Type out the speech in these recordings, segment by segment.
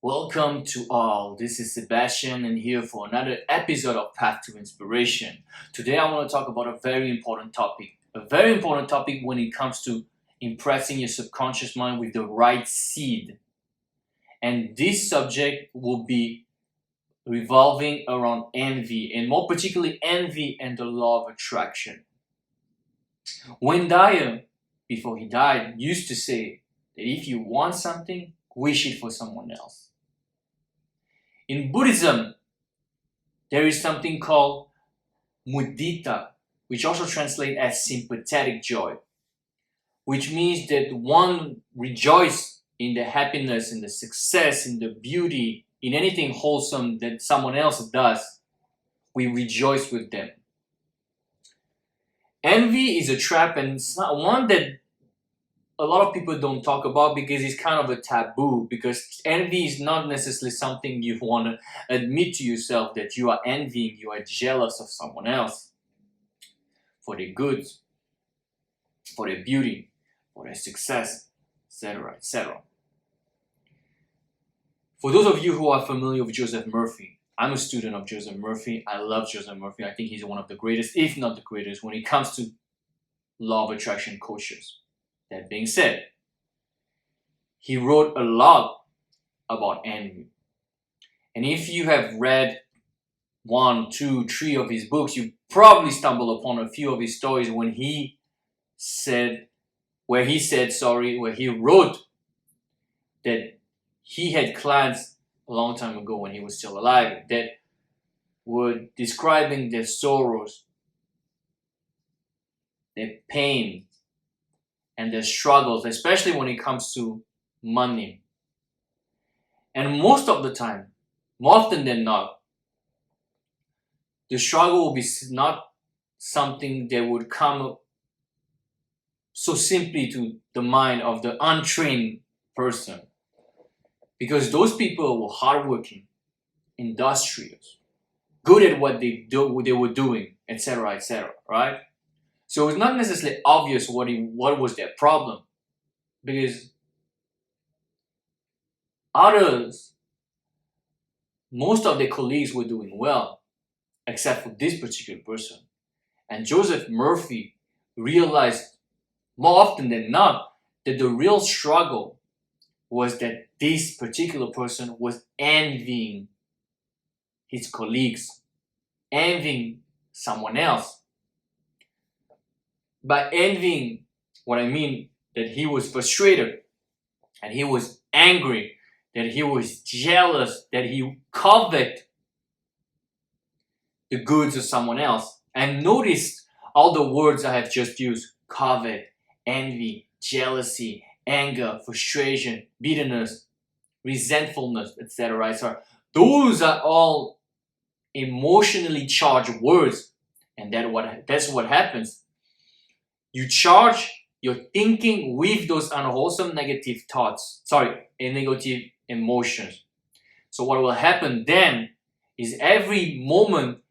Welcome to all. This is Sebastian and here for another episode of Path to Inspiration. Today I want to talk about a very important topic. A very important topic when it comes to impressing your subconscious mind with the right seed. And this subject will be revolving around envy, and more particularly envy and the law of attraction. Wayne Dyer, before he died, used to say that if you want something, wish it for someone else. In Buddhism, there is something called mudita, which also translates as sympathetic joy, which means that one rejoices in the happiness, in the success, in the beauty, in anything wholesome that someone else does. We rejoice with them. Envy is a trap, and it's not one that a lot of people don't talk about because it's kind of a taboo, because envy is not necessarily something you want to admit to yourself, that you are envying, you are jealous of someone else for their goods, for their beauty, for their success, etc., etc. For those of you who are familiar with Joseph Murphy, I'm a student of Joseph Murphy. I love Joseph Murphy. I think he's one of the greatest, if not the greatest, when it comes to law of attraction coaches. That being said, he wrote a lot about envy. And if you have read 1, 2, 3 of his books, you probably stumble upon a few of his stories where he wrote that he had clients a long time ago when he was still alive that were describing their sorrows, their pain, and their struggles, especially when it comes to money. And most of the time, more often than not, the struggle will be not something that would come so simply to the mind of the untrained person. Because those people were hardworking, industrious, good at what they were doing, etc., right? So it's not necessarily obvious what was their problem, because most of their colleagues were doing well, except for this particular person. And Joseph Murphy realized more often than not that the real struggle was that this particular person was envying his colleagues, envying someone else. By envying, what I mean that he was frustrated, and he was angry, that he was jealous, that he coveted the goods of someone else. And notice all the words I have just used: covet, envy, jealousy, anger, frustration, bitterness, resentfulness, etc. So those are all emotionally charged words, and that's what happens. You charge your thinking with those unwholesome negative negative emotions. So what will happen then is every moment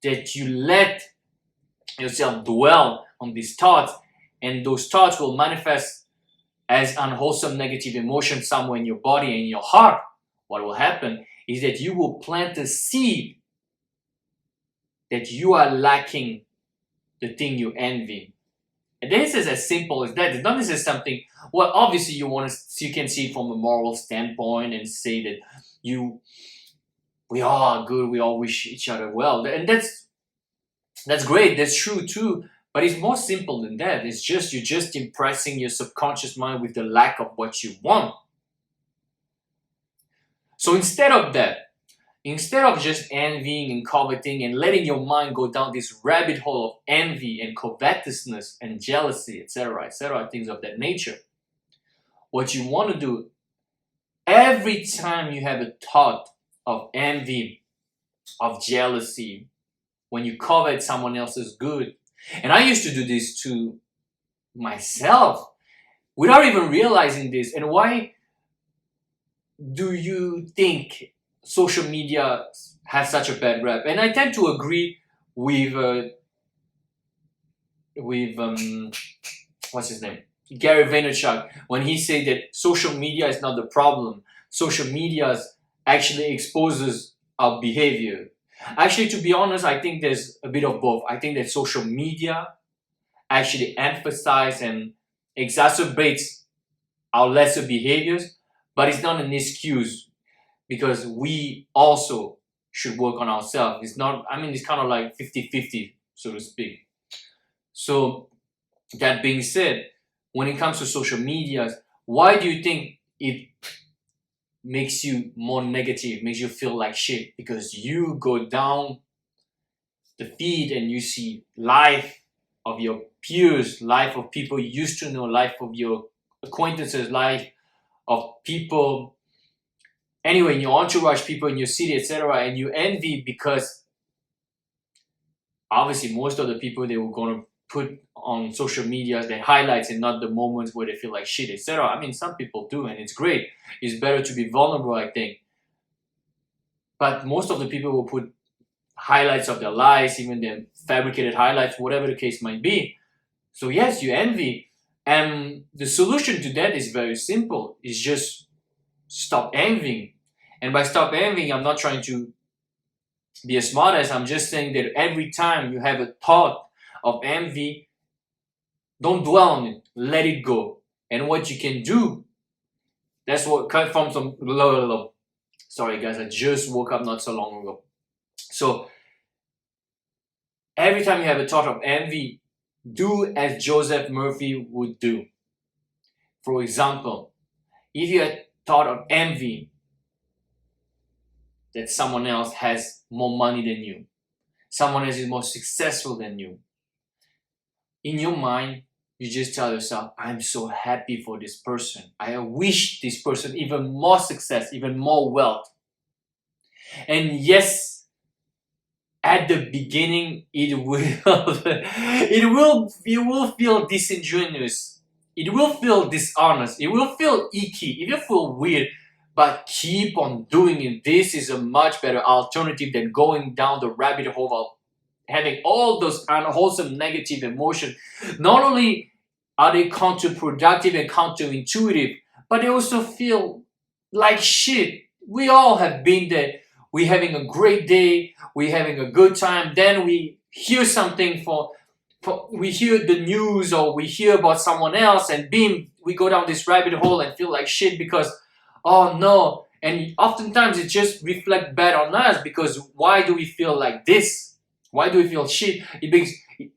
that you let yourself dwell on these thoughts, and those thoughts will manifest as unwholesome negative emotions somewhere in your body and in your heart, what will happen is that you will plant a seed that you are lacking the thing you envy. And this is as simple as that. It's not necessarily something, well, obviously you can see it from a moral standpoint and say that we all are good, we all wish each other well. And that's great, that's true too. But it's more simple than that. You're just impressing your subconscious mind with the lack of what you want. So instead of just envying and coveting and letting your mind go down this rabbit hole of envy and covetousness and jealousy, etc., things of that nature, what you want to do every time you have a thought of envy, of jealousy, when you covet someone else's good, and I used to do this to myself without even realizing this. And why do you think social media has such a bad rep? And I tend to agree with what's his name, Gary Vaynerchuk, when he said that social media is not the problem. Social media's actually exposes our behavior. Actually, to be honest, I think there's a bit of both. I think that social media actually emphasizes and exacerbates our lesser behaviors, but it's not an excuse, because we also should work on ourselves. It's not, I mean, it's kind of like 50-50, so to speak. So that being said, when it comes to social media, why do you think it makes you more negative, makes you feel like shit? Because you go down the feed and you see life of your peers, life of people you used to know, life of your acquaintances, life of people, anyway, in your entourage, people in your city, etc., and you envy because obviously most of the people they were going to put on social media their highlights and not the moments where they feel like shit, etc. I mean, some people do, and it's great. It's better to be vulnerable, I think. But most of the people will put highlights of their lives, even their fabricated highlights, whatever the case might be. So yes, you envy. And the solution to that is very simple. It's just stop envying. And by stop envying, I'm not trying to be a smartass. I'm just saying that every time you have a thought of envy, don't dwell on it. Let it go. And what you can do, that's what cut from some. Sorry guys, I just woke up not so long ago. So every time you have a thought of envy, do as Joseph Murphy would do. For example, if you had thought of envy that someone else has more money than you, someone else is more successful than you, in your mind, you just tell yourself, I'm so happy for this person. I wish this person even more success, even more wealth. And yes, at the beginning, you will feel disingenuous. It will feel dishonest. It will feel icky. It will feel weird. But keep on doing it. This is a much better alternative than going down the rabbit hole of having all those unwholesome negative emotions. Not only are they counterproductive and counterintuitive, but they also feel like shit. We all have been there. We're having a great day, we're having a good time, then we hear something we hear the news or we hear about someone else, and boom, we go down this rabbit hole and feel like shit because, oh no. And oftentimes it just reflects bad on us, because why do we feel like this? Why do we feel shit?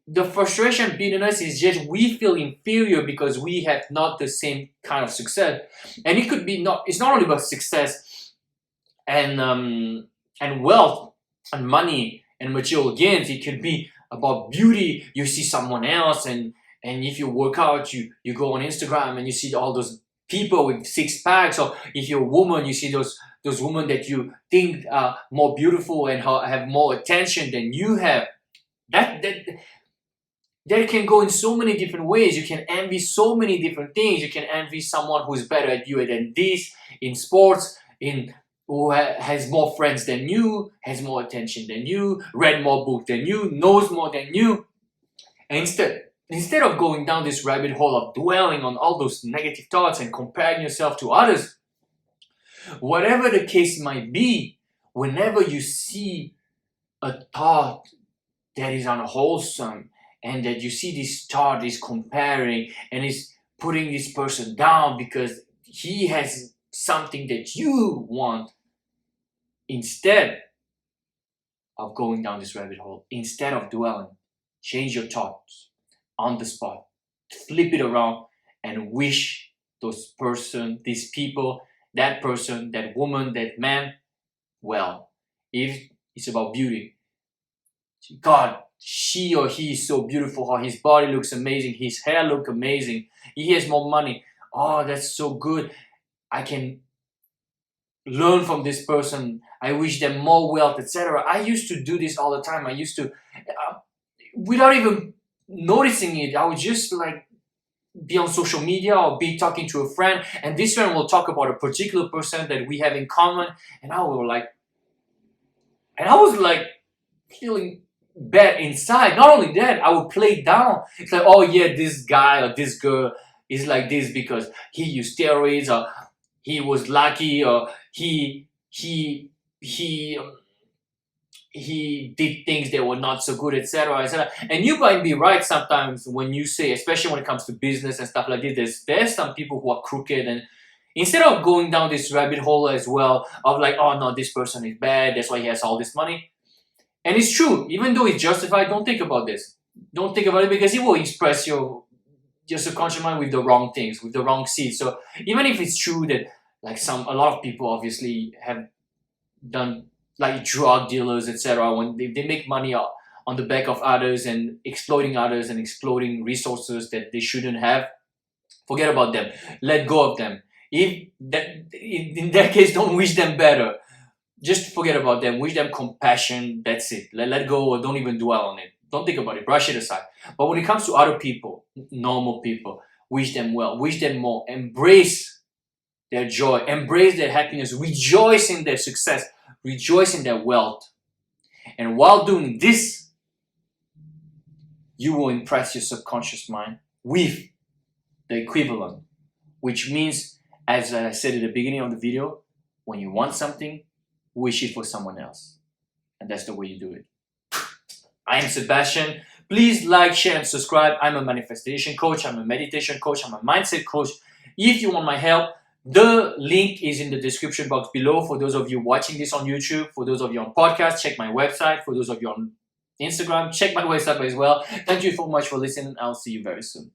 The frustration between us is just we feel inferior because we have not the same kind of success. And it could be it's not only about success and wealth and money and material gains. It could be about beauty. You see someone else, and if you work out, you go on Instagram and you see all those people with six packs. Or if you're a woman, you see those women that you think are more beautiful and have more attention than you have. That can go in so many different ways. You can envy so many different things. You can envy someone who's better at you than this in sports, who has more friends than you, has more attention than you, read more books than you, knows more than you. And instead of going down this rabbit hole of dwelling on all those negative thoughts and comparing yourself to others, whatever the case might be, whenever you see a thought that is unwholesome, and that you see this thought is comparing and is putting this person down because he has something that you want, instead of going down this rabbit hole, instead of dwelling, change your thoughts on the spot, flip it around, and wish these people, that person, that woman, that man, well. If it's about beauty, God, she or he is so beautiful, or his body looks amazing, his hair looks amazing, he has more money, oh, that's so good, I can learn from this person, I wish them more wealth, etc. I used to do this all the time. I used to, without even noticing it, I would just like be on social media or be talking to a friend, and this friend will talk about a particular person that we have in common, and I was like feeling bad inside. Not only that, I would play it down. It's like, oh yeah, this guy or this girl is like this because he used steroids, or he was lucky, or he he he he did things that were not so good, etc., etc. And you might be right sometimes when you say, especially when it comes to business and stuff like this, there's some people who are crooked, and instead of going down this rabbit hole as well of like, oh no, this person is bad, that's why he has all this money. And it's true, even though it's justified, don't think about this. Don't think about it, because it will express your subconscious mind with the wrong things, with the wrong seeds. So even if it's true that like a lot of people obviously have done, like drug dealers, etc., when they make money on the back of others and exploiting others and exploiting resources that they shouldn't have, forget about them. Let go of them. If that, in that case, don't wish them better. Just forget about them. Wish them compassion. That's it. Let go, or don't even dwell on it. Don't think about it. Brush it aside. But when it comes to other people, normal people, wish them well. Wish them more. Embrace their joy. Embrace their happiness. Rejoice in their success. Rejoice in their wealth. And while doing this, you will impress your subconscious mind with the equivalent, which means, as I said at the beginning of the video, when you want something, wish it for someone else. And that's the way you do it. I am Sebastian. Please like, share, and subscribe. I'm a manifestation coach. I'm a meditation coach. I'm a mindset coach. If you want my help, the link is in the description box below. For those of you watching this on YouTube, for those of you on podcast, check my website. For those of you on Instagram, check my website as well. Thank you so much for listening. I'll see you very soon.